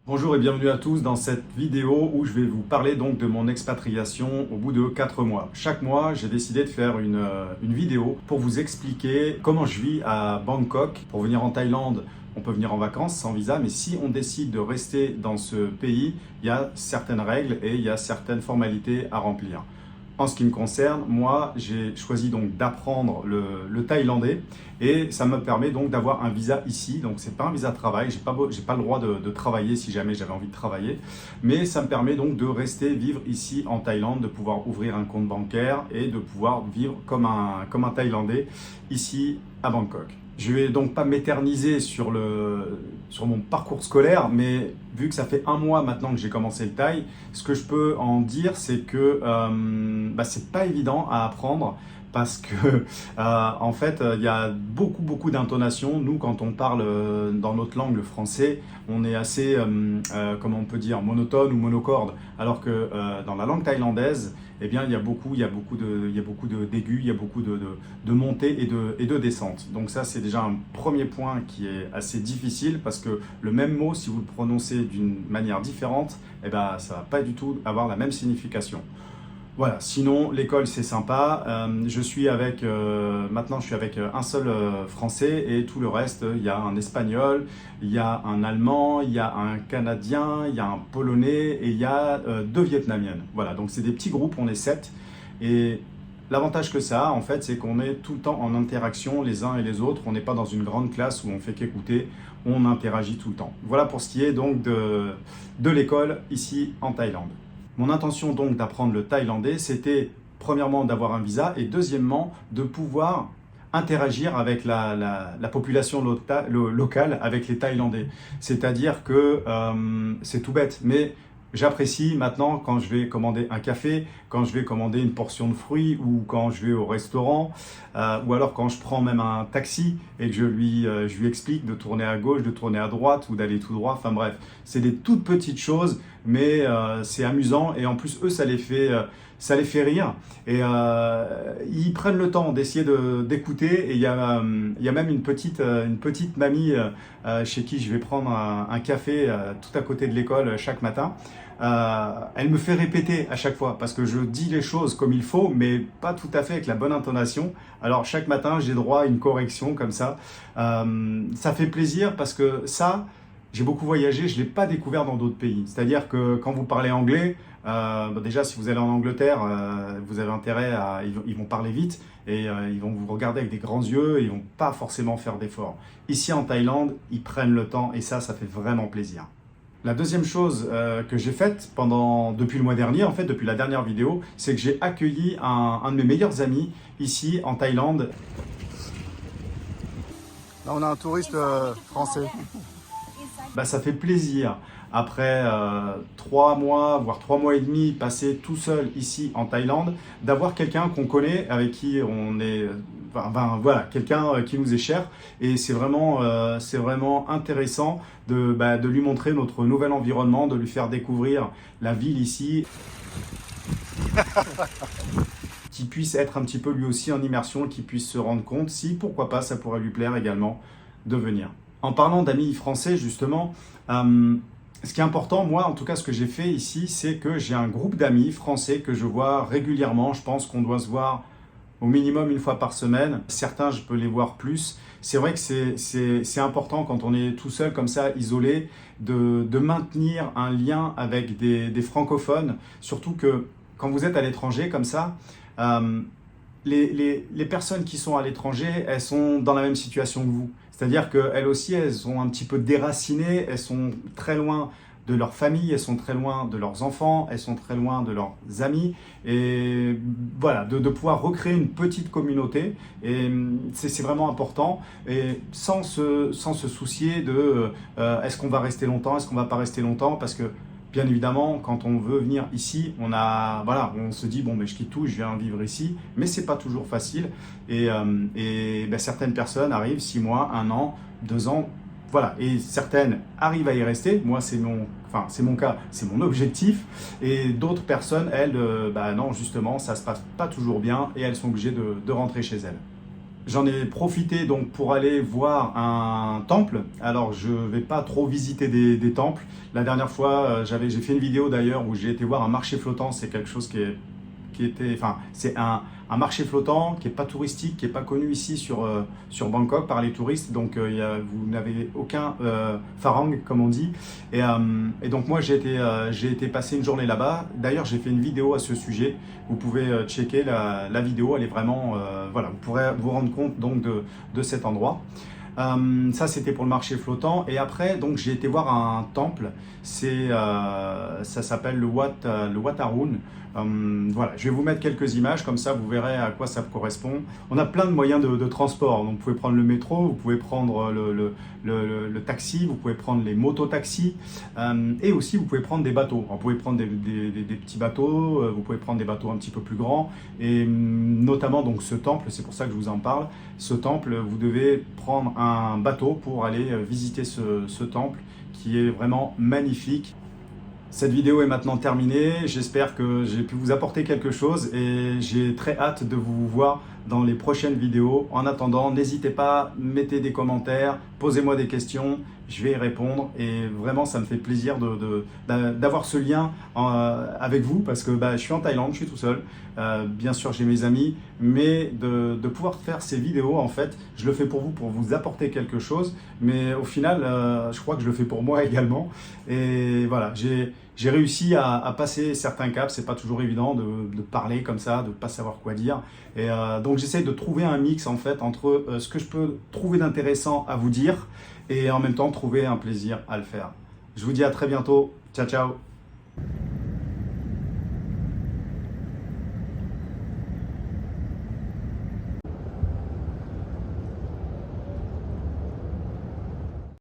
Bonjour et bienvenue à tous dans cette vidéo où je vais vous parler donc de mon expatriation au bout de 4 mois. Chaque mois, j'ai décidé de faire une vidéo pour vous expliquer comment je vis à Bangkok. Pour venir en Thaïlande, on peut venir en vacances sans visa, mais si on décide de rester dans ce pays, il y a certaines règles et il y a certaines formalités à remplir. En ce qui me concerne, moi, j'ai choisi donc d'apprendre le thaïlandais et ça me permet donc d'avoir un visa ici. Donc, c'est pas un visa de travail, j'ai pas le droit de travailler si jamais j'avais envie de travailler, mais ça me permet donc de rester vivre ici en Thaïlande, de pouvoir ouvrir un compte bancaire et de pouvoir vivre comme un Thaïlandais ici à Bangkok. Je vais donc pas m'éterniser sur mon parcours scolaire, mais vu que ça fait un mois maintenant que j'ai commencé le thaï, ce que je peux en dire, c'est que c'est pas évident à apprendre parce que en fait, il y a beaucoup d'intonations. Nous, quand on parle dans notre langue, le français, on est assez, comment on peut dire, monotone ou monocorde, alors que dans la langue thaïlandaise, eh bien, il y a beaucoup d'aigus, il y a beaucoup de montées et de descentes. Donc ça, c'est déjà un premier point qui est assez difficile parce que le même mot, si vous le prononcez d'une manière différente, eh ben, ça va pas du tout avoir la même signification. Voilà, sinon l'école c'est sympa. Maintenant je suis avec un seul français et tout le reste, il y a un espagnol, il y a un allemand, il y a un canadien, il y a un polonais et il y a deux vietnamiennes. Voilà, donc c'est des petits groupes, on est 7 et l'avantage que ça a en fait, c'est qu'on est tout le temps en interaction les uns et les autres. On n'est pas dans une grande classe où on fait qu'écouter, on interagit tout le temps. Voilà pour ce qui est donc de l'école ici en Thaïlande. Mon intention donc d'apprendre le thaïlandais, c'était premièrement d'avoir un visa et deuxièmement de pouvoir interagir avec la population locale, avec les Thaïlandais. C'est-à-dire que c'est tout bête, mais j'apprécie maintenant quand je vais commander un café, quand je vais commander une portion de fruits ou quand je vais au restaurant ou alors quand je prends même un taxi et que je lui explique de tourner à gauche, de tourner à droite ou d'aller tout droit. Enfin bref, c'est des toutes petites choses mais c'est amusant et en plus eux ça les fait rire et ils prennent le temps d'essayer d'écouter et il y a même une petite mamie chez qui je vais prendre un café tout à côté de l'école chaque matin. Elle me fait répéter à chaque fois parce que je dis les choses comme il faut mais pas tout à fait avec la bonne intonation. Alors chaque matin j'ai droit à une correction comme ça. Ça fait plaisir parce que ça, j'ai beaucoup voyagé, je ne l'ai pas découvert dans d'autres pays. C'est-à-dire que quand vous parlez anglais, déjà si vous allez en Angleterre, vous avez intérêt à... Ils vont parler vite et ils vont vous regarder avec des grands yeux et ils ne vont pas forcément faire d'efforts. Ici en Thaïlande, ils prennent le temps et ça fait vraiment plaisir. La deuxième chose que j'ai faite depuis le mois dernier, en fait depuis la dernière vidéo, c'est que j'ai accueilli un de mes meilleurs amis ici en Thaïlande. Là on a un touriste français. Ça fait plaisir, après 3 mois, voire 3 mois et demi passés tout seul ici en Thaïlande, d'avoir quelqu'un qu'on connaît, avec qui on est, voilà, quelqu'un qui nous est cher. Et c'est vraiment intéressant de lui montrer notre nouvel environnement, de lui faire découvrir la ville ici. Qu'il puisse être un petit peu lui aussi en immersion, qu'il puisse se rendre compte si, pourquoi pas, ça pourrait lui plaire également de venir. En parlant d'amis français, justement, ce qui est important, moi, en tout cas, ce que j'ai fait ici, c'est que j'ai un groupe d'amis français que je vois régulièrement. Je pense qu'on doit se voir au minimum une fois par semaine. Certains, je peux les voir plus. C'est vrai que c'est important quand on est tout seul, comme ça, isolé, de maintenir un lien avec des francophones. Surtout que quand vous êtes à l'étranger, comme ça, les personnes qui sont à l'étranger, elles sont dans la même situation que vous. C'est-à-dire qu'elles aussi, elles sont un petit peu déracinées, elles sont très loin de leur famille, elles sont très loin de leurs enfants, elles sont très loin de leurs amis. Et voilà, de pouvoir recréer une petite communauté, et c'est vraiment important. Et sans se soucier de est-ce qu'on va rester longtemps, est-ce qu'on va pas rester longtemps, parce que bien évidemment, quand on veut venir ici, on se dit bon, mais je quitte tout, je viens vivre ici, mais c'est pas toujours facile. Et certaines personnes arrivent 6 mois, 1 an, 2 ans, voilà. Et certaines arrivent à y rester. Moi, c'est mon cas, c'est mon objectif. Et d'autres personnes, elles, non, justement, ça se passe pas toujours bien et elles sont obligées de rentrer chez elles. J'en ai profité donc pour aller voir un temple. Alors je vais pas trop visiter des temples. La dernière fois, j'ai fait une vidéo d'ailleurs où j'ai été voir un marché flottant. C'est quelque chose c'est un marché flottant qui est pas touristique, qui est pas connu ici sur Bangkok par les touristes. Donc vous n'avez aucun farang comme on dit. Et donc moi j'ai été passer une journée là-bas. D'ailleurs j'ai fait une vidéo à ce sujet. Vous pouvez checker la vidéo. Elle est vraiment voilà. Vous pourrez vous rendre compte donc de cet endroit. Ça c'était pour le marché flottant et après donc j'ai été voir un temple, ça s'appelle le Wat Arun. Voilà, je vais vous mettre quelques images comme ça vous verrez à quoi ça correspond. On a plein de moyens de transport, donc vous pouvez prendre le métro, vous pouvez prendre le taxi, vous pouvez prendre les mototaxis et aussi vous pouvez prendre des bateaux. Alors, vous pouvez prendre des petits bateaux, vous pouvez prendre des bateaux un petit peu plus grands et notamment donc ce temple, c'est pour ça que je vous en parle. Ce temple, vous devez prendre un bateau pour aller visiter ce temple qui est vraiment magnifique. Cette vidéo est maintenant terminée, j'espère que j'ai pu vous apporter quelque chose et j'ai très hâte de vous voir dans les prochaines vidéos. En attendant, n'hésitez pas, mettez des commentaires, posez-moi des questions, je vais y répondre et vraiment ça me fait plaisir d'avoir ce lien avec vous parce que je suis en Thaïlande, je suis tout seul, bien sûr j'ai mes amis, mais de pouvoir faire ces vidéos en fait, je le fais pour vous apporter quelque chose, mais au final je crois que je le fais pour moi également et voilà, j'ai réussi à passer certains caps, c'est pas toujours évident de parler comme ça, de pas savoir quoi dire. Et donc j'essaie de trouver un mix en fait entre ce que je peux trouver d'intéressant à vous dire et en même temps trouver un plaisir à le faire. Je vous dis à très bientôt, ciao ciao.